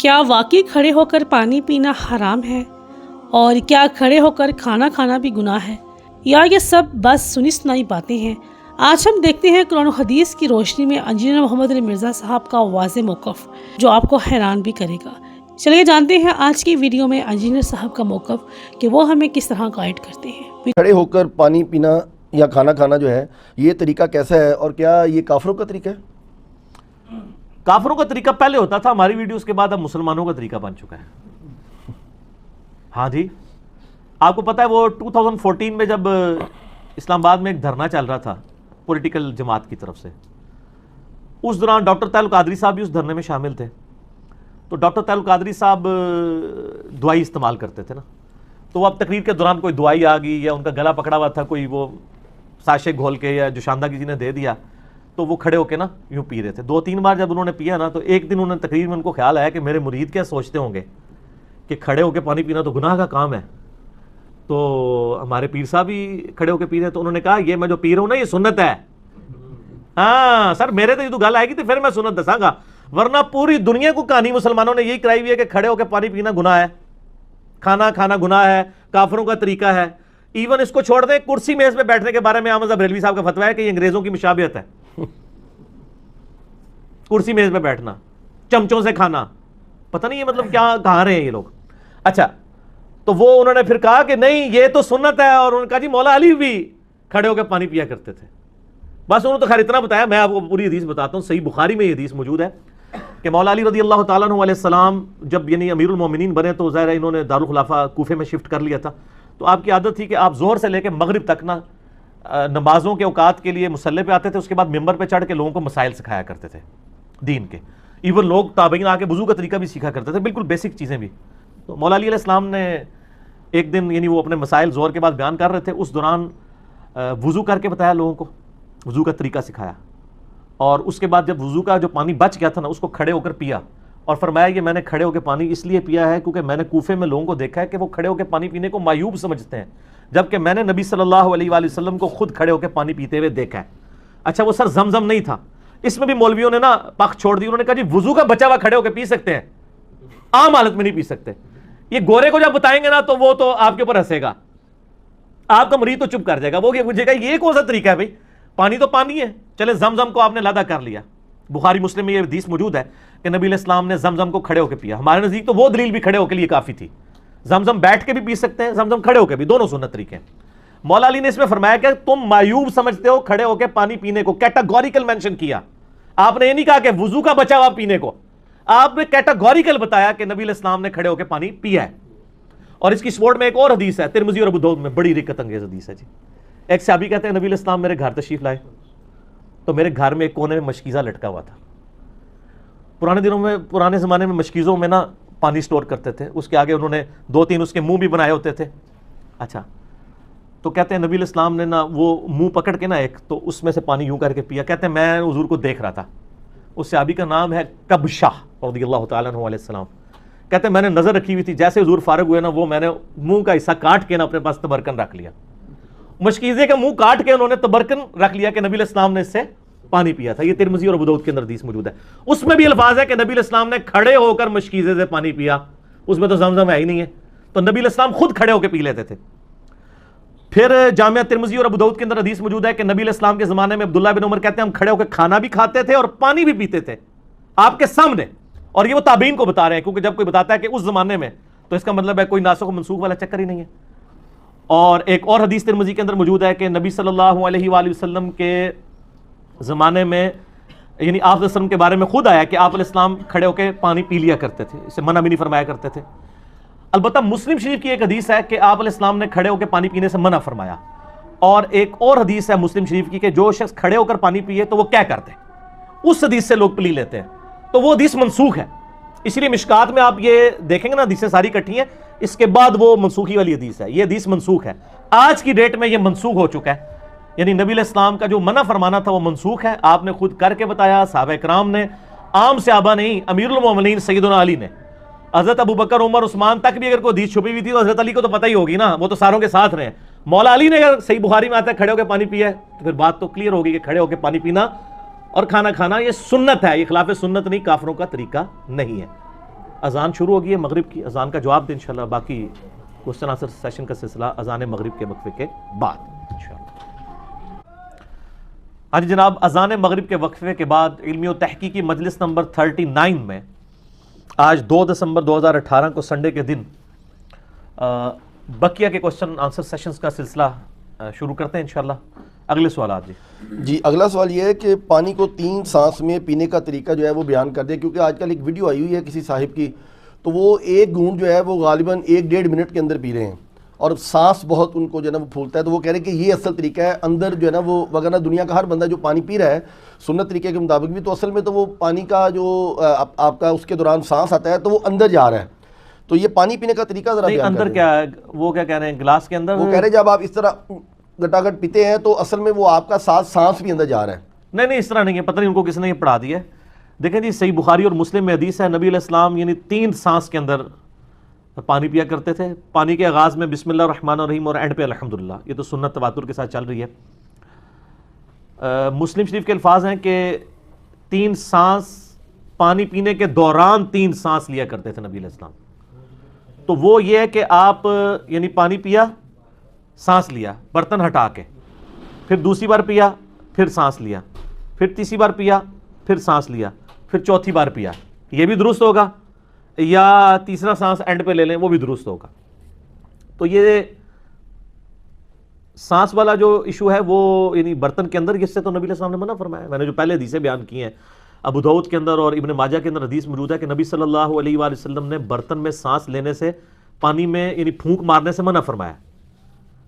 کیا واقعی کھڑے ہو کر پانی پینا حرام ہے؟ اور کیا کھڑے ہو کر کھانا کھانا بھی گناہ ہے؟ یا یہ سب بس سنی سنائی باتیں ہیں؟ آج ہم دیکھتے ہیں قرآن و حدیث کی روشنی میں انجینئر محمد علی مرزا صاحب کا واضح موقف، جو آپ کو حیران بھی کرے گا۔ چلیے جانتے ہیں آج کی ویڈیو میں انجینئر صاحب کا موقف کہ وہ ہمیں کس طرح گائیڈ کرتے ہیں۔ کھڑے ہو کر پانی پینا یا کھانا کھانا جو ہے یہ طریقہ کیسا ہے، اور کیا یہ کافروں کا طریقہ ہے؟ کافروں کا طریقہ پہلے ہوتا تھا، ہماری ویڈیوز کے بعد اب مسلمانوں کا طریقہ بن چکا ہے۔ ہاں جی، آپ کو پتہ ہے وہ 2014 میں جب اسلام آباد میں ایک دھرنا چل رہا تھا پولیٹیکل جماعت کی طرف سے، اس دوران ڈاکٹر طاہر القادری صاحب بھی اس دھرنے میں شامل تھے۔ تو ڈاکٹر طاہر القادری صاحب دوائی استعمال کرتے تھے نا، تو وہ اب تقریر کے دوران کوئی دوائی آ گئی یا ان کا گلا پکڑا ہوا تھا، کوئی وہ ساشے گھول کے یا جوشاندہ کسی نے دے دیا، تو وہ کھڑے ہو کے نا یوں پی رہے تھے۔ 2-3 بار جب انہوں نے پیا نا، تو ایک دن انہوں نے تقریر میں ان کو خیال آیا کہ میرے مرید کیا سوچتے ہوں گے کہ کھڑے ہو کے پانی پینا تو گناہ کا کام ہے، تو ہمارے پیر صاحب بھی کھڑے ہو کے پی رہے ہیں۔ تو انہوں نے کہا یہ میں جو پی رہا ہوں نا یہ سنت ہے۔ ہاں سر، میرے تو گل آئے گی تو پھر میں سنت دساں گا، ورنہ پوری دنیا کو کہانی مسلمانوں نے یہی کرائی ہوئی ہے کہ کھڑے ہو کے پانی پینا گناہ ہے، کھانا کھانا گناہ ہے، کافروں کا طریقہ ہے۔ ایون اس کو چھوڑ دیں، کرسی میز پہ بیٹھنے کے بارے میں احمد بریلوی صاحب کا فتویٰ ہے کہ یہ انگریزوں کی مشابہت ہے۔ کرسی میز پہ بیٹھنا، چمچوں سے کھانا، پتہ نہیں یہ مطلب کیا کہاں رہے ہیں یہ لوگ۔ اچھا، تو وہ انہوں نے پھر کہا کہ نہیں یہ تو سنت ہے، اور انہوں نے کہا جی مولا علی بھی کھڑے ہو کے پانی پیا کرتے تھے۔ بس انہوں نے تو خیر اتنا بتایا، میں آپ کو پوری حدیث بتاتا ہوں۔ صحیح بخاری میں یہ حدیث موجود ہے کہ مولا علی رضی اللہ تعالیٰ عنہ علیہ السلام جب یعنی امیر المومنین بنے تو ظاہر ہے انہوں نے دارالخلافہ کوفے میں شفٹ کر لیا تھا، تو آپ کی عادت تھی کہ آپ ظہر سے لے کے مغرب تک نا نمازوں کے اوقات کے لیے مصلی پہ آتے تھے، اس کے بعد ممبر پہ چڑھ کے لوگوں کو مسائل سکھایا کرتے تھے دین کے۔ ایون لوگ تابعین آ کے وضو کا طریقہ بھی سیکھا کرتے تھے، بالکل بیسک چیزیں بھی۔ تو مولا علی علیہ السلام نے ایک دن یعنی وہ اپنے مسائل ظہر کے بعد بیان کر رہے تھے، اس دوران وضو کر کے بتایا لوگوں کو، وضو کا طریقہ سکھایا، اور اس کے بعد جب وضو کا جو پانی بچ گیا تھا نا اس کو کھڑے ہو کر پیا، اور فرمایا کہ میں نے کھڑے ہو کے پانی اس لیے پیا ہے کیونکہ میں نے کوفے میں لوگوں کو دیکھا ہے کہ وہ کھڑے ہو کے پانی پینے کو معیوب سمجھتے ہیں، جبکہ میں نے نبی صلی اللہ علیہ وآلہ وسلم کو خود کھڑے ہو کے پانی پیتے ہوئے دیکھا ہے۔ اچھا وہ سر زمزم نہیں تھا، اس میں بھی مولویوں نے نا پخ چھوڑ دی، انہوں نے کہا جی وضو کا بچا ہوا کھڑے ہو کے پی سکتے ہیں، عام حالت میں نہیں پی سکتے۔ یہ گورے کو جب بتائیں گے نا تو وہ تو آپ کے اوپر ہنسے گا، آپ کا مرید تو چپ کر جائے گا، وہ مجھے کہا یہ کون سا طریقہ ہے بھائی، پانی تو پانی ہے۔ چلے زمزم کو آپ نے لادہ کر لیا، بخاری مسلم میں یہ حدیث موجود ہے کہ نبی علیہ السلام نے زمزم کو کھڑے ہو کے پیا۔ ہمارے نزدیک تو وہ دلیل بھی کھڑے ہو کے لیے کافی تھی، زمزم بیٹھ کے بھی پی سکتے ہیں، زمزم کھڑے ہو کے بھی، دونوں سنت طریقے ہیں۔ مولا علی نے اس میں فرمایا کہ تم معیوب سمجھتے ہو کھڑے ہو کے پانی پینے کو، کیٹاگوریکل مینشن کیا۔ آپ نے یہ نہیں کہا کہ وضو کا بچا ہوا پینے کو، آپ نے کیٹاگوریکل بتایا کہ نبی علیہ السلام نے کھڑے ہو کے پانی پیا ہے۔ اور اس کی سپورٹ میں ایک اور حدیث ہے ترمذی اور ابو داؤد میں، بڑی رکت انگیز حدیث ہے جی۔ ایک صحابی کہتے ہیں نبی علیہ السلام میرے گھر تشریف لائے، تو میرے گھر میں ایک کونے میں مشکیزہ لٹکا ہوا تھا۔ پرانے زمانے میں مشکیزوں میں نا پانی سٹور کرتے تھے، اس کے آگے انہوں نے 2-3 اس کے منہ بھی بنائے ہوتے تھے۔ اچھا، تو کہتے ہیں نبی علیہ السلام نے نا وہ منہ پکڑ کے نا ایک تو اس میں سے پانی یوں کر کے پیا۔ کہتے ہیں میں حضور کو دیکھ رہا تھا، اس صحابی کا نام ہے کبشہ رضی اللہ تعالیٰ عنہ علیہ السلام۔ کہتے ہیں میں نے نظر رکھی ہوئی تھی، جیسے حضور فارغ ہوئے نا وہ میں نے منہ کا حصہ کاٹ کے نا اپنے پاس تبرکن رکھ لیا، مشکیزے کا منہ کاٹ کے انہوں نے تبرکن رکھ لیا کہ نبی علیہ السلام نے اس سے پانی پیا تھا۔ یہ ترمذی اور ابو داؤد کے اندر حدیث موجود ہے، اس میں بھی الفاظ ہے کہ نبی علیہ السلام نے کھڑے ہو کر مشکیزے سے پانی پیا، اس میں تو زمزم ہے ہی نہیں ہے، تو نبی علیہ السلام خود کھڑے ہو کے پی لیتے تھے۔ پھر جامعہ ترمذی اور ابو داؤد کے اندر حدیث موجود ہے کہ نبی علیہ السلام کے زمانے میں عبداللہ بن عمر کہتے ہیں ہم کھڑے ہو کے کھانا بھی کھاتے تھے اور پانی بھی پیتے تھے آپ کے سامنے، اور یہ وہ تابعین کو بتا رہے ہیں، کیونکہ جب کوئی بتاتا ہے کہ اس زمانے میں تو اس کا مطلب ہے کوئی ناسخ و منسوخ والا چکر ہی نہیں ہے۔ اور ایک اور حدیث ترمذی کے اندر موجود ہے کہ نبی صلی اللہ علیہ وآلہ وسلم کے زمانے میں یعنی آپ علیہ وسلم کے بارے میں خود آیا کہ آپ علیہ السلام کھڑے ہو کے پانی پی لیا کرتے تھے، اسے منع بھی نہیں فرمایا کرتے تھے۔ البتہ مسلم شریف کی ایک حدیث ہے کہ آپ علیہ السلام نے کھڑے ہو کے پانی پینے سے منع فرمایا، اور ایک اور حدیث ہے مسلم شریف کی کہ جو شخص کھڑے ہو کر پانی پیے تو وہ کیا کرتے ہیں، اس حدیث سے لوگ پلی لیتے ہیں، تو وہ حدیث منسوخ ہے۔ اس لیے مشکات میں آپ یہ دیکھیں گے نا حدیثیں ساری کٹھی ہیں، اس کے بعد وہ منسوخی والی حدیث ہے، یہ حدیث منسوخ ہے، آج کی ڈیٹ میں یہ منسوخ ہو چکا ہے، یعنی نبی علیہ السلام کا جو منع فرمانا تھا وہ منسوخ ہے، آپ نے خود کر کے بتایا، صحابہ کرام نے، عام صحابہ نہیں، امیر المومنین سیدنا علی نے، حضرت ابو بکر عمر عثمان تک بھی اگر کوئی حدیث چھپی ہوئی تھی تو حضرت علی کو تو پتہ ہی ہوگی نا، وہ تو ساروں کے ساتھ رہے ہیں۔ مولا علی نے اگر صحیح بخاری میں آتا ہے کھڑے ہو کے پانی پیا ہے تو پھر بات تو کلیئر ہوگی کہ کھڑے ہو کے پانی پینا اور کھانا کھانا یہ سنت ہے، یہ خلاف سنت نہیں، کافروں کا طریقہ نہیں ہے۔ اذان شروع ہو گئی ہے مغرب کی، اذان کا جواب دیں انشاءاللہ، باقی کوسچن آنسر سیشن کا سلسلہ اذان مغرب کے وقفے کے بعد انشاءاللہ۔ ہاں جی جناب، اذان مغرب کے وقفے کے بعد علمی و تحقیقی مجلس نمبر 39 میں آج 2 دسمبر 2018 کو سنڈے کے دن بقیہ کے کوسچن آنسر سیشنز کا سلسلہ شروع کرتے ہیں انشاءاللہ۔ اگلے سوالات جی اگلا سوال یہ ہے کہ پانی کو 3 سانس میں پینے کا طریقہ جو ہے وہ بیان کر دیں، کیونکہ آج کل ایک ویڈیو آئی ہوئی ہے کسی صاحب کی، تو وہ ایک گھونٹ جو ہے وہ غالباً 1-1.5 منٹ کے اندر پی رہے ہیں اور سانس بہت ان کو جو ہے نا وہ پھولتا ہے، تو وہ کہہ رہے ہیں کہ یہ اصل طریقہ ہے اندر جو ہے نا وہ، وغیرہ دنیا کا ہر بندہ جو پانی پی رہا ہے سنت طریقے کے مطابق بھی، تو اصل میں تو وہ پانی کا جو آپ کا اس کے دوران سانس آتا ہے تو وہ اندر جا رہا ہے، تو یہ پانی پینے کا طریقہ ذرا بیان اندر کیا ہے، وہ کیا کہہ رہے ہیں گلاس کے اندر، وہ کہہ رہے ہیں جب آپ اس طرح گٹاگٹ پیتے ہیں تو اصل میں وہ آپ کا سانس بھی اندر جا رہا ہے۔ نہیں اس طرح نہیں ہے، پتہ نہیں ان کو کس نے یہ پڑھا دیا ہے۔ دیکھیں جی صحیح بخاری اور مسلم میں حدیث ہے، نبی علیہ السلام یعنی 3 سانس کے اندر پانی پیا کرتے تھے، پانی کے آغاز میں بسم اللہ الرحمن الرحیم اور اینڈ پہ الحمدللہ، یہ تو سنت تواتر کے ساتھ چل رہی ہے۔ مسلم شریف کے الفاظ ہیں کہ 3 سانس پانی پینے کے دوران 3 سانس لیا کرتے تھے نبی علیہ السلام، تو وہ یہ ہے کہ آپ یعنی پانی پیا، سانس لیا برتن ہٹا کے، پھر دوسری بار پیا، پھر سانس لیا، پھر تیسری بار پیا، پھر سانس لیا، پھر چوتھی بار پیا، یہ بھی درست ہوگا، یا تیسرا سانس اینڈ پہ لے لیں وہ بھی درست ہوگا۔ تو یہ سانس والا جو ایشو ہے وہ یعنی برتن کے اندر، اس سے تو نبی علیہ السلام نے منع فرمایا۔ میں نے جو پہلے حدیثیں بیان کی ہیں ابو داؤد کے اندر اور ابن ماجہ کے اندر حدیث موجود ہے کہ نبی صلی اللہ علیہ وآلہ وسلم نے برتن میں سانس لینے سے، پانی میں یعنی پھونک مارنے سے منع فرمایا۔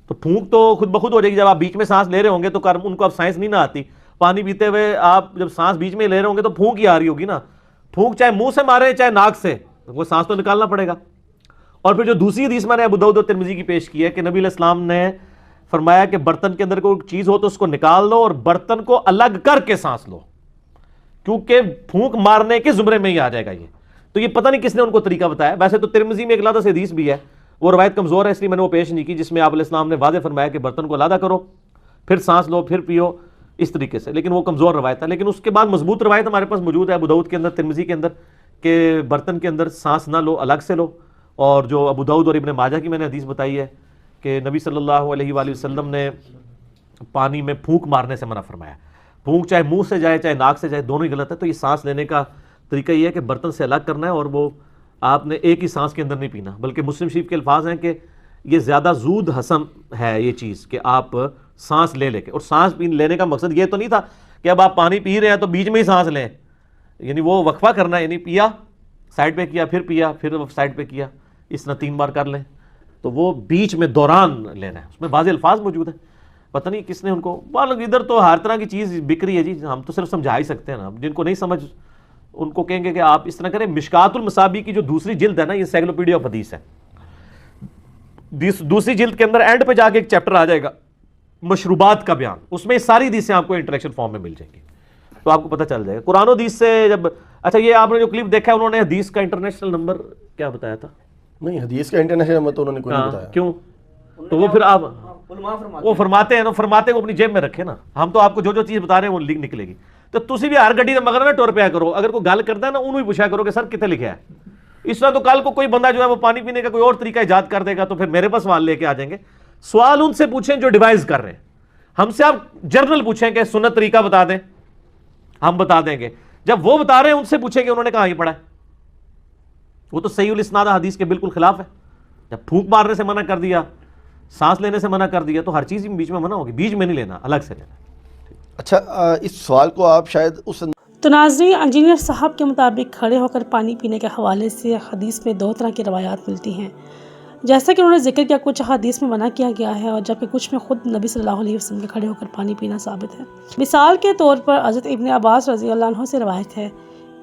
تو پھونک تو خود بخود ہو جائے گی، جب آپ بیچ میں سانس لے رہے ہوں گے تو ان کو اب سائنس نہیں نہ آتی، پانی پیتے ہوئے آپ جب سانس بیچ میں لے رہے ہوں گے تو پھونک ہی آ رہی ہوگی نا، پھونک چاہے منہ سے مارے چاہے ناک سے، وہ سانس تو نکالنا پڑے گا۔ اور پھر جو دوسری حدیث میں نے ابو داؤد اور ترمذی کی پیش کی ہے کہ نبی علیہ السلام نے فرمایا کہ برتن کے اندر کوئی چیز ہو تو اس کو نکال لو اور برتن کو الگ کر کے سانس لو، کیونکہ پھونک مارنے کے زمرے میں ہی آ جائے گا یہ۔ تو یہ پتہ نہیں کس نے ان کو طریقہ بتایا، ویسے تو ترمذی میں ایک علیحدہ سے حدیث بھی ہے، وہ روایت کمزور ہے اس لیے میں نے وہ پیش نہیں کی، جس میں آپ علیہ السلام نے واضح فرمایا کہ برتن کو علیحدہ کرو، پھر سانس لو، پھر پیو، اس طریقے سے، لیکن وہ کمزور روایت ہے۔ لیکن اس کے بعد مضبوط روایت ہمارے پاس موجود ہے ابو داؤد کے اندر، ترمذی کے اندر، کہ برتن کے اندر سانس نہ لو، الگ سے لو۔ اور جو ابو داؤد اور ابن ماجہ کی میں نے حدیث بتائی ہے کہ نبی صلی اللہ علیہ وآلہ وسلم نے پانی میں پھونک مارنے سے منع فرمایا، پھونک چاہے منہ سے جائے چاہے ناک سے جائے دونوں ہی غلط ہے۔ تو یہ سانس لینے کا طریقہ یہ ہے کہ برتن سے الگ کرنا ہے، اور وہ آپ نے ایک ہی سانس کے اندر نہیں پینا، بلکہ مسلم شریف کے الفاظ ہیں کہ یہ زیادہ زود ہضم ہے یہ چیز کہ آپ سانس لے کے، اور سانس لینے کا مقصد یہ تو نہیں تھا کہ اب آپ پانی پی رہے ہیں تو بیچ میں ہی سانس لیں، یعنی وہ وقفہ کرنا ہے، یعنی پیا سائڈ پہ کیا، پھر سائڈ پہ کیا، اس طرح 3 بار کر لیں، تو وہ بیچ میں دوران لینا ہے، اس میں بعض الفاظ موجود ہیں، پتہ نہیں کس نے ان کو، ادھر تو ہر طرح کی چیز بک رہی ہے جی، ہم تو صرف سمجھا ہی سکتے ہیں نا، جن کو نہیں سمجھ ان کو کہیں گے کہ آپ اس طرح کریں۔ مشکات المصابیح کی جو دوسری جلد ہے نا، یہ انسائکلوپیڈیا آف حدیث ہے، دوسری جلد کے اندر اینڈ پہ جا کے ایک چیپٹر آ جائے گا مشروبات کا بیان، اس میں ساری حدیثیں آپ کو انٹریکشن فارم میں مل جائیں گی، تو آپ کو پتہ چل جائے گا قرآن و حدیث سے۔ جب اچھا یہ آپ نے جو کلپ دیکھا ہے، انہوں نے حدیث کا انٹرنیشنل نمبر کیا بتایا تھا؟ نہیں حدیث کا انٹرنیشنل نمبر تو انہوں نے کوئی نہیں بتایا۔ کیوں؟ تو وہ پھر آپ وہ فرماتے ہیں نا، فرماتے ہیں وہ اپنی جیب میں رکھے نا، ہم تو آپ کو جو چیز بتا رہے ہیں وہ لکھ نکلے گی، تو تسی بھی ہر گڈی میں مگر نہ ٹور پیا کرو، اگر کوئی گل کرتا ہے نا انہوں ہی پوچھا کرو کہ سر کتنے لکھا ہے۔ اس طرح تو کل کو کوئی بندہ جو ہے وہ پانی پینے کا کوئی اور طریقہ ایجاد کر دے گا تو پھر میرے پاس سوال لے کے آ جائیں گے۔ سوال ان سے پوچھیں جو ڈیوائز کر رہے ہیں، ہم سے آپ جرنل پوچھیں کہ سنت طریقہ بتا دیں، ہم بتا دیں گے۔ جب وہ بتا رہے ہیں ان سے پوچھیں کہ انہوں نے کہاں یہ پڑھا ہے، وہ تو صحیح الاسناد حدیث کے بالکل خلاف ہے۔ جب پھونک مارنے سے منع کر دیا، سانس لینے سے منع کر دیا، تو ہر چیز بیچ میں منع ہوگی، بیچ میں نہیں لینا، الگ سے لینا۔ اچھا اس سوال کو آپ شاید اس تو ناظرین، انجینئر صاحب کے مطابق کھڑے ہو کر پانی پینے کے حوالے سے حدیث میں 2 طرح کی روایات ملتی ہیں، جیسا کہ انہوں نے ذکر کیا کچھ حدیث میں منع کیا گیا ہے، اور جبکہ کچھ میں خود نبی صلی اللہ علیہ وسلم کے کھڑے ہو کر پانی پینا ثابت ہے۔ مثال کے طور پر حضرت ابن عباس رضی اللہ عنہ سے روایت ہے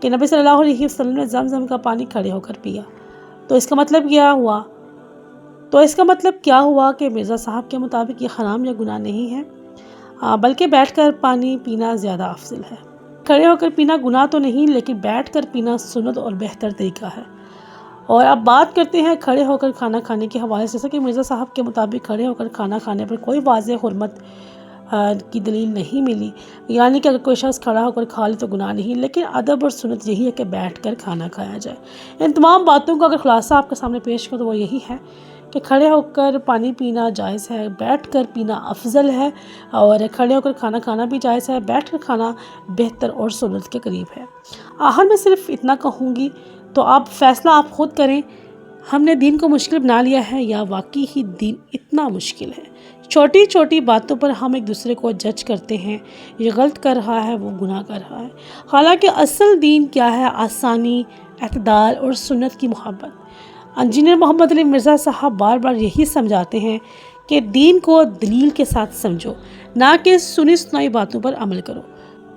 کہ نبی صلی اللہ علیہ وسلم نے زمزم کا پانی کھڑے ہو کر پیا، تو اس کا مطلب کیا ہوا کہ مرزا صاحب کے مطابق یہ حرام یا گناہ نہیں ہے، بلکہ بیٹھ کر پانی پینا زیادہ افضل ہے۔ کھڑے ہو کر پینا گناہ تو نہیں، لیکن بیٹھ کر پینا سنت اور بہتر طریقہ ہے۔ اور اب بات کرتے ہیں کھڑے ہو کر کھانا کھانے کے حوالے سے، جیسا کہ مرزا صاحب کے مطابق کھڑے ہو کر کھانا کھانے پر کوئی واضح حرمت کی دلیل نہیں ملی، یعنی کہ اگر کوئی شخص کھڑا ہو کر کھا لے تو گناہ نہیں، لیکن ادب اور سنت یہی ہے کہ بیٹھ کر کھانا کھایا جائے۔ ان تمام باتوں کا اگر خلاصہ آپ کے سامنے پیش کروں تو وہ یہی ہے کہ کھڑے ہو کر پانی پینا جائز ہے، بیٹھ کر پینا افضل ہے، اور کھڑے ہو کر کھانا کھانا بھی جائز ہے، بیٹھ کر کھانا بہتر اور سنت کے قریب ہے۔ آخر میں صرف اتنا کہوں گی، تو آپ فیصلہ آپ خود کریں، ہم نے دین کو مشکل بنا لیا ہے یا واقعی ہی دین اتنا مشکل ہے؟ چھوٹی چھوٹی باتوں پر ہم ایک دوسرے کو جج کرتے ہیں، یہ غلط کر رہا ہے وہ گناہ کر رہا ہے، حالانکہ اصل دین کیا ہے؟ آسانی، اعتدال اور سنت کی محبت۔ انجینئر محمد علی مرزا صاحب بار بار یہی سمجھاتے ہیں کہ دین کو دلیل کے ساتھ سمجھو، نہ کہ سنی سنائی باتوں پر عمل کرو۔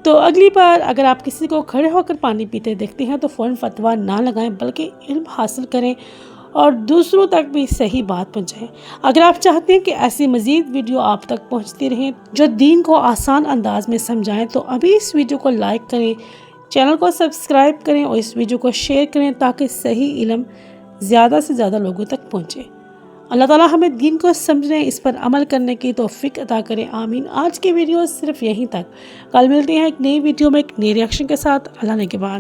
تو اگلی بار اگر آپ کسی کو کھڑے ہو کر پانی پیتے دیکھتے ہیں تو فوراً فتویٰ نہ لگائیں، بلکہ علم حاصل کریں اور دوسروں تک بھی صحیح بات پہنچائیں۔ اگر آپ چاہتے ہیں کہ ایسی مزید ویڈیو آپ تک پہنچتی رہیں جو دین کو آسان انداز میں سمجھائیں، تو ابھی اس ویڈیو کو لائک کریں، چینل کو سبسکرائب کریں اور اس ویڈیو کو شیئر کریں تاکہ صحیح علم زیادہ سے زیادہ لوگوں تک پہنچے۔ اللہ تعالیٰ ہمیں دین کو سمجھنے، اس پر عمل کرنے کی توفیق عطا کرے، آمین۔ آج کی ویڈیو صرف یہیں تک، کل ملتے ہیں ایک نئی ویڈیو میں ایک نئی ریاکشن کے ساتھ۔ اللہ نے کے بعد